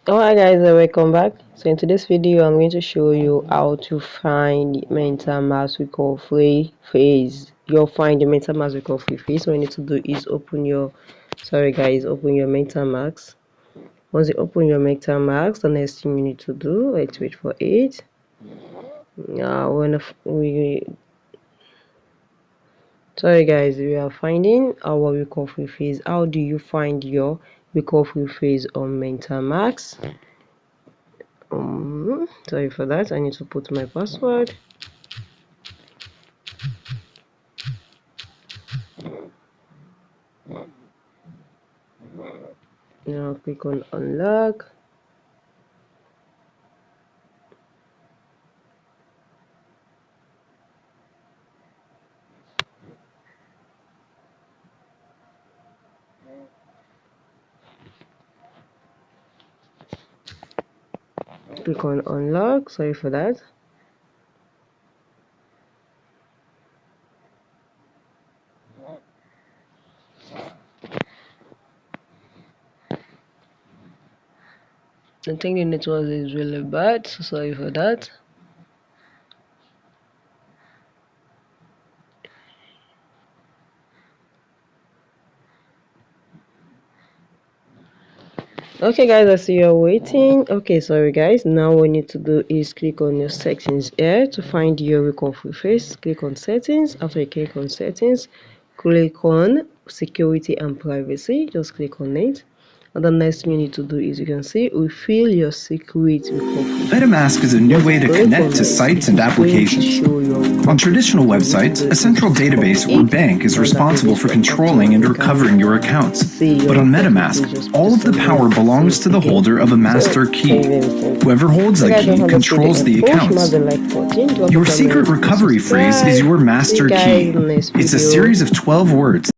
Alright guys, welcome back. So in today's video I'm going to show you how to find MetaMask recovery phrase. You'll find the MetaMask recovery phrase. What you need to do is open your MetaMask. Once you open your MetaMask, the next thing you need to do, let's wait for it. Sorry guys, we are finding our recovery phrase. How do you find your recovery phrase on MetaMask? Sorry for that, I need to put my password. Now click on unlock. Click on unlock. Sorry for that. I think the network is really bad, so sorry for that. Okay guys, I see you're waiting. Okay, sorry guys, now what you need to do is click on your settings here to find your recovery phrase. Click on settings. After you click on settings, click on security and privacy. Just click on it. And the next thing you need to do is, you can see, refill your secret recovery. MetaMask is a new way to connect to sites and applications. On traditional websites, a central database or bank is responsible for controlling and recovering your accounts. But on MetaMask, all of the power belongs to the holder of a master key. Whoever holds the key controls the accounts. Your secret recovery phrase is your master key. It's a series of 12 words